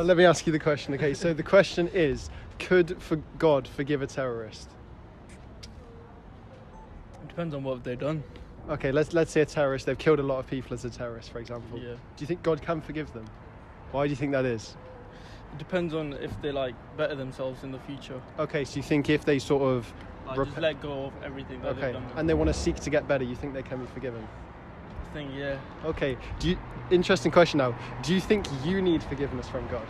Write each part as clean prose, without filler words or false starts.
Let me ask you the question. Okay, so the question is, could God forgive a terrorist? It depends on what they've done. Okay, let's say a terrorist, they've killed a lot of people as a terrorist, for example. Yeah. Do you think God can forgive them? Why do you think that is? It depends on if they like better themselves in the future. Okay, so you think if they sort of... Like just let go of everything that they've done. And they want to seek to get better, you think they can be forgiven? I think, yeah. Okay, interesting question now. Do you think you need forgiveness from God?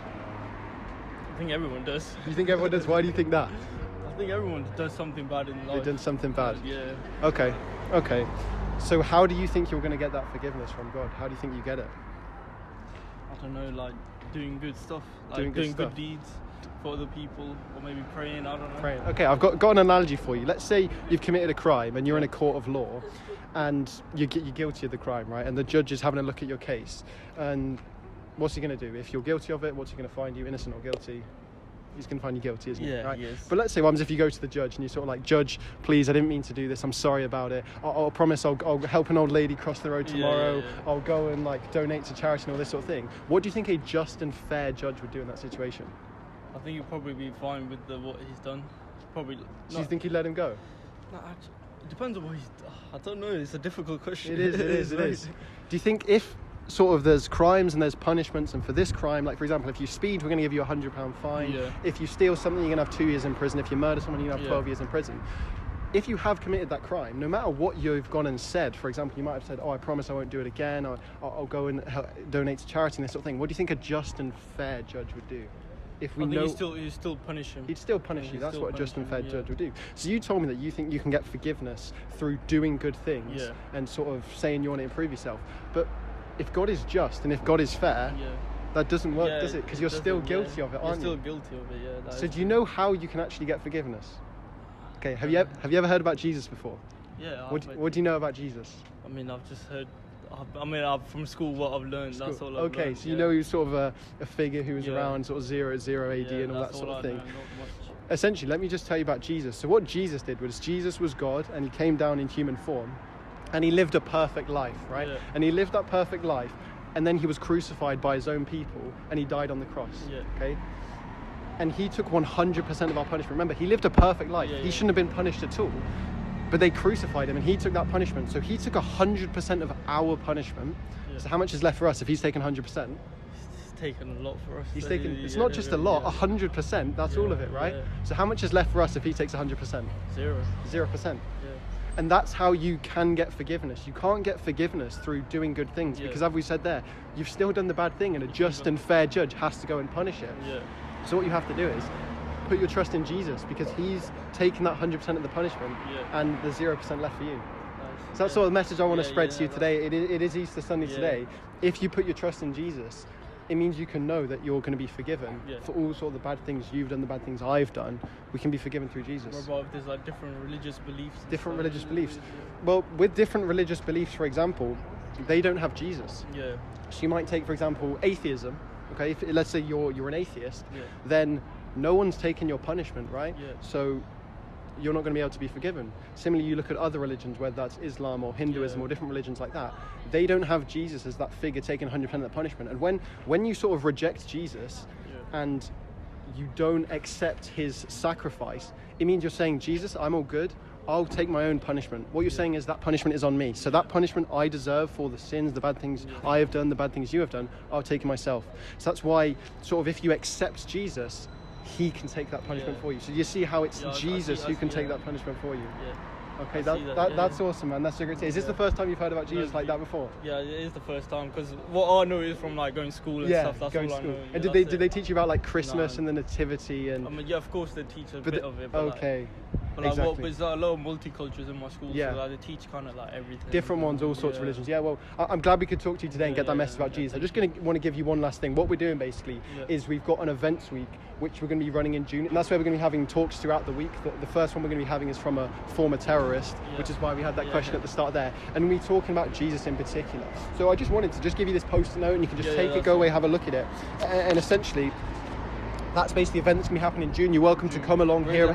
I think everyone does. You think everyone does? Why do you think that? I think everyone does something bad in life. They've done something bad? Yeah. Okay. So how do you think you're going to get that forgiveness from God? How do you think you get it? I don't know, like doing good stuff. Like doing good deeds for other people, or maybe praying, I don't know. Praying. Okay, I've got an analogy for you. Let's say you've committed a crime and you're in a court of law and you're guilty of the crime, right? And the judge is having a look at your case. And what's he going to do? If you're guilty of it, what's he going to find you, innocent or guilty? He's going to find you guilty, isn't he? Yeah, right? he is. But let's say what happens if you go to the judge and you're sort of like, Judge, please, I didn't mean to do this. I'm sorry about it. I'll promise I'll help an old lady cross the road tomorrow. Yeah. I'll go and like donate to charity and all this sort of thing. What do you think a just and fair judge would do in that situation? I think he'll probably be fine with what he's done. Probably. Do you think he'd let him go? No, actually, it depends on what he's. I don't know. It's a difficult question. It is. Do you think if sort of there's crimes and there's punishments, and for this crime, like for example, if you speed, we're going to give you £100 fine. Yeah. If you steal something, you're going to have 2 years in prison. If you murder someone, you're going to have 12 years in prison. If you have committed that crime, no matter what you've gone and said, for example, you might have said, I promise I won't do it again, or I'll go and donate to charity and this sort of thing. What do you think a just and fair judge would do? If we know, he'd still punish him. He'd still punish you. That's what a just and fair judge would do. So you told me that you think you can get forgiveness through doing good things and sort of saying you want to improve yourself. But if God is just and if God is fair, that doesn't work, does it? Because you're still guilty of it, aren't you? You're still guilty of it, yeah. So do you know how you can actually get forgiveness? Okay, have you ever heard about Jesus before? Yeah. What do you know about Jesus? I mean, I've just heard. From school, what I've learned. That's all I've learned. Okay, so you know he was sort of a figure who was around sort of 0 AD and all that sort of thing. Essentially, let me just tell you about Jesus. So what Jesus did was, Jesus was God and he came down in human form and he lived a perfect life, right? Yeah. And he lived that perfect life and then he was crucified by his own people and he died on the cross, okay? And he took 100% of our punishment. Remember, he lived a perfect life. He shouldn't have been punished at all. But they crucified him and he took that punishment. So he took 100% of our punishment. So how much is left for us if he's taken 100%? He's taken a lot for us. He's taken, it's not just a lot, 100%, that's all of it, right? Yeah. So how much is left for us if he takes 100%? 0%. Yeah. And that's how you can get forgiveness. You can't get forgiveness through doing good things because as we said there, you've still done the bad thing and a just and fair judge has to go and punish it. Yeah. So what you have to do is put your trust in Jesus because he's taken that 100% of the punishment and the 0% left for you. Nice. So that's sort of the message I want to spread to you today. It is Easter Sunday today. If you put your trust in Jesus, it means you can know that you're going to be forgiven for all sort of the bad things you've done, the bad things I've done. We can be forgiven through Jesus. What about if there's like different religious beliefs? Different religious beliefs. Well, with different religious beliefs, for example, they don't have Jesus. Yeah. So you might take, for example, atheism. Okay, if, let's say you're an atheist, then no one's taken your punishment, right? Yeah. So you're not going to be able to be forgiven. Similarly, you look at other religions, whether that's Islam or Hinduism or different religions like that, they don't have Jesus as that figure taking 100% of the punishment. And when you sort of reject Jesus and you don't accept his sacrifice, it means you're saying, Jesus, I'm all good. I'll take my own punishment. What you're saying is that punishment is on me. So that punishment I deserve for the sins, the bad things I have done, the bad things you have done, I'll take it myself. So that's why sort of if you accept Jesus, he can take that punishment for you. So you see how it's Jesus who can take that punishment for you. Okay, that's awesome, man. That's a great. Is this the first time you've heard about Jesus like that before? Yeah, it is the first time because what I know is from like going to school and stuff. That's all I know. And did they teach you about like Christmas and the Nativity and? I mean, yeah, of course they teach a bit of it. But okay. But like, exactly. There's a lot of multicultures in my school, so like, they teach kind of like everything. Different ones, all sorts of religions. Yeah, well, I'm glad we could talk to you today and get that message about Jesus. I'm just going to want to give you one last thing. What we're doing basically is we've got an events week, which we're going to be running in June, and that's where we're going to be having talks throughout the week. The first one we're going to be having is from a former terrorist, which is why we had that question at the start there, and we're talking about Jesus in particular. So I just wanted to just give you this post-it note, and you can just take it, go away, have a look at it, and essentially, That's basically the event that's going to be happening in June. You're welcome to come along, hear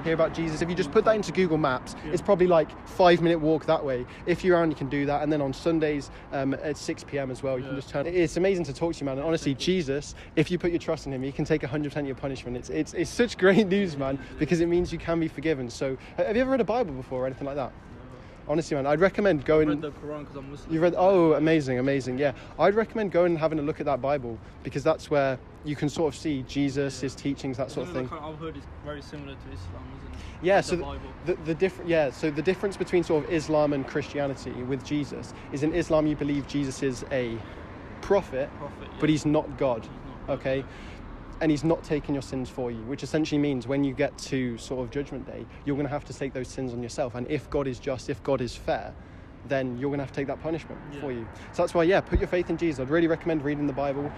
about Jesus. If you just put that into Google Maps, it's probably like 5-minute walk that way. If you're around, you can do that. And then on Sundays at 6 p.m. as well, you can just turn. It's amazing to talk to you, man. And honestly, Jesus, if you put your trust in him, he can take 100% of your punishment. It's such great news, man, because it means you can be forgiven. So have you ever read a Bible before or anything like that? Honestly, man, I'd recommend going. I've read the Quran because I'm Muslim. You've read? Oh, amazing. Yeah, I'd recommend going and having a look at that Bible, because that's where you can sort of see Jesus, his teachings, that sort of thing. I've heard it's very similar to Islam, isn't it? Yeah. So the difference between sort of Islam and Christianity with Jesus is, in Islam you believe Jesus is a prophet, but he's not God. Okay. And he's not taking your sins for you, which essentially means when you get to sort of Judgment Day, you're going to have to take those sins on yourself. And if God is just, if God is fair, then you're going to have to take that punishment for you. So that's why, put your faith in Jesus. I'd really recommend reading the Bible.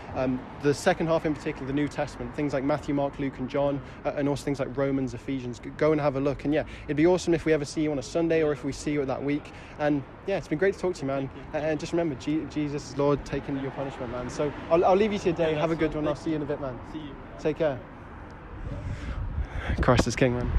The second half in particular, the New Testament, things like Matthew, Mark, Luke and John, and also things like Romans, Ephesians. Go and have a look. And it'd be awesome if we ever see you on a Sunday, or if we see you that week. And it's been great to talk to you, man. And just remember, Jesus is Lord, taking your punishment, man. So I'll leave you to your day. Have a good one. I'll see you in a bit, man. See you. Take care. Christ is King, man.